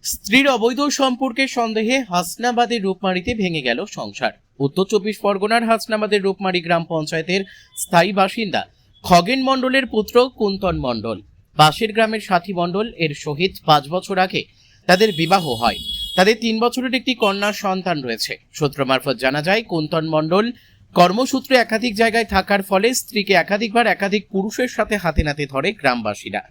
স্ত্রীর অবৈধ সম্পর্কের সন্দেহে হাসনাবাদের রূপমারিতে ভেঙে গেল সংসার। উত্তর 24 পরগনার হাসনাবাদের রূপমারি গ্রাম পঞ্চায়েতের স্থায়ী বাসিন্দা খগেন মণ্ডলের পুত্র কুন্তন মণ্ডল, পাশের গ্রামের সাথী মণ্ডল এর সহিত 5 বছর আগে তাদের বিবাহ হয়। তাদের 3 বছরের একটি কন্যা সন্তান রয়েছে। সূত্র মারফত জানা যায়, কুন্তন মণ্ডল কর্মসূত্রে একাধিক জায়গায় থাকার ফলে স্ত্রীকে একাধিকবার একাধিক পুরুষের সাথে হাতে নাতে ধরে গ্রামবাসীরা।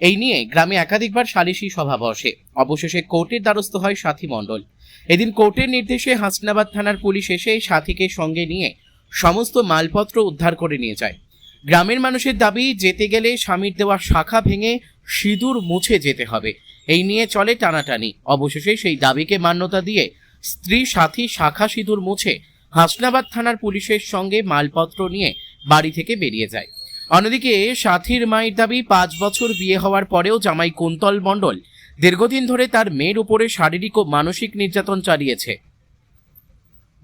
এই নিয়ে গ্রামে একাধিকবার সালিশি সভা বসে। অবশেষে কোর্টের দ্বারস্থ হয় সাথী মণ্ডল। এদিন কোর্টের নির্দেশে হাসনাবাদ থানার পুলিশ এসে সাথীকে সঙ্গে নিয়ে সমস্ত মালপত্র উদ্ধার করে নিয়ে যায়। গ্রামের মানুষের দাবি, যেতে গেলে স্বামীর দেওয়া শাখা ভেঙে সিঁদুর মুছে যেতে হবে। এই নিয়ে চলে টানাটানি। অবশেষে সেই দাবিকে মান্যতা দিয়ে স্ত্রী সাথী শাখা সিঁদুর মুছে হাসনাবাদ থানার পুলিশের সঙ্গে মালপত্র নিয়ে বাড়ি থেকে বেরিয়ে যায়। অন্যদিকে সাথীর মায়ের দাবি, 5 বছর বিয়ে হওয়ার পরেও জামাই কুন্তল মণ্ডল দীর্ঘদিন ধরে তার মেয়ের উপরে শারীরিক ও মানসিক নির্যাতন চালিয়েছে।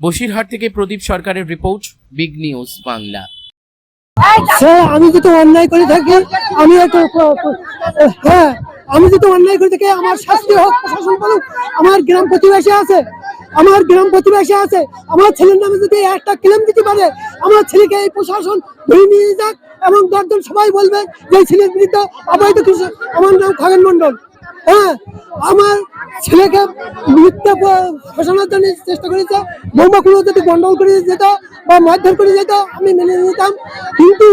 বসিরহাট থেকে প্রদীপ সরকারের রিপোর্ট, বিগ নিউজ বাংলা। আমি যদি অন্যায় করে থাকি, আমি যদি অন্যায় করে থাকি, আমার শাস্তি হোক, প্রশাসন বলুক। আমার গ্রাম প্রতিবেশী আছে, আমার ছেলের নামে যদি একটা ক্লেম দিতে পারে, আমার ছেলেকে এই প্রশাসন ধরে নিয়ে যাক এবং 10 জন সবাই বলবে যে ছেলের বিরুদ্ধে অবৈধ কিছু। আমার নাম খগেন মণ্ডল। আমার ছেলেকে মিথ্যা ফসানোর জন্য চেষ্টা করেছে। বোমাগুলো যদি গন্ডগোল করে যেত বা মারধর করে যেত, আমি মেনে নিতাম। কিন্তু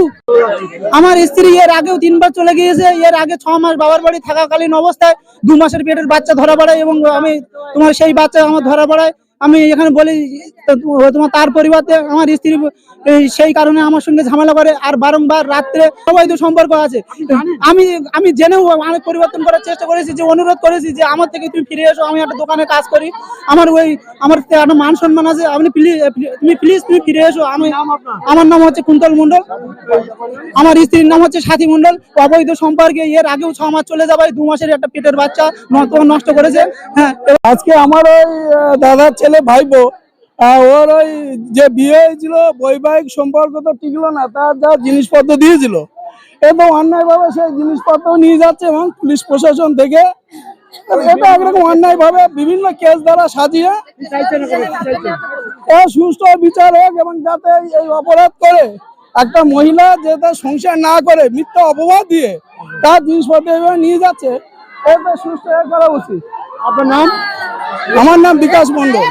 আমার স্ত্রী এর আগেও 3 বার চলে গিয়েছে। এর আগে 6 মাস বাবার বাড়ি থাকাকালীন অবস্থায় 2 মাসের পেটের বাচ্চা ধরা পড়ে এবং আমি তোমার সেই বাচ্চা আমার ধরা পড়ায় আমি এখানে বলি তোমার তার পরিবর্তে আমার স্ত্রী সেই কারণে আমার সঙ্গে ঝামেলা করে আর বারংবার রাত্রে অবৈধ সম্পর্ক আছে। আমি জেনেও অনেক পরিবর্তন করার চেষ্টা করেছি, যে অনুরোধ করেছি যে আমার থেকে তুমি ফিরে এসো, আমি একটা দোকানে কাজ করি, আমার একটা মান সম্মান আছে, আপনি প্লিজ তুমি ফিরে এসো। আমার নাম হচ্ছে কুন্তল মণ্ডল, আমার স্ত্রীর নাম হচ্ছে সাথী মণ্ডল। অবৈধ সম্পর্কে এর আগেও 6 মাস চলে যাবে, 2 মাসের একটা পেটের বাচ্চা নষ্ট করেছে। হ্যাঁ, আজকে আমার ওই দাদার ছেলে ভাইবো, ওর ওই যে বিয়ে হয়েছিল বৈবাহিক সম্পর্ক তো টিকলো না, তার যা জিনিসপত্র দিয়েছিল এবং অন্যায় ভাবে সেই জিনিসপত্র নিয়ে যাচ্ছে এবং পুলিশ প্রশাসন থেকে এটা একরকম অন্যায় ভাবে বিভিন্ন কেস দ্বারা সাজিয়ে সুষ্ঠু বিচার হোক এবং যাতে এই অপরাধ করে একটা মহিলা যে তার সংসার না করে মিথ্যা অপবাদ দিয়ে তার জিনিসপত্র এভাবে নিয়ে যাচ্ছে, এটা সুষ্ঠু করা উচিত। আপনার নাম? আমার নাম বিকাশ মণ্ডল।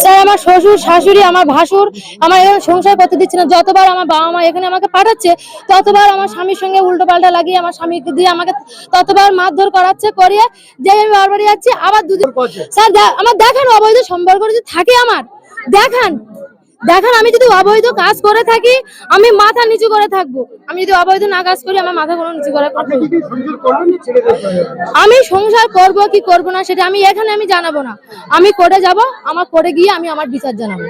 স্যার, আমার শ্বশুর শাশুড়ি আমার ভাসুর আমার এখানে সংসার করতে দিচ্ছে না। যতবার আমার বাবা মা এখানে আমাকে পাঠাচ্ছে, ততবার আমার স্বামীর সঙ্গে উল্টো পাল্টা লাগিয়ে আমার স্বামীকে দিয়ে আমাকে ততবার মারধর করাচ্ছে, করিয়ে যে আমি বারবারই যাচ্ছি। আবার দুদিন স্যার আমার দেখান অবৈধ সম্পর্ক যদি থাকে, আমার দেখান আমি যদি অবৈধ কাজ করে থাকি আমি মাথা নিচু করে থাকবো। আমি যদি অবৈধ না কাজ করি আমার মাথা কোনো নিচু করে থাকবো। আমি সংসার করব কি করব না সেটা আমি এখানে আমি জানাবো না। আমি কোর্টে যাব, আমার কোর্টে গিয়ে আমি আমার বিচার জানাবো।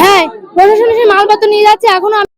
হ্যাঁ, প্রশাসন এসে মালপত্র নিয়ে যাচ্ছে, এখনো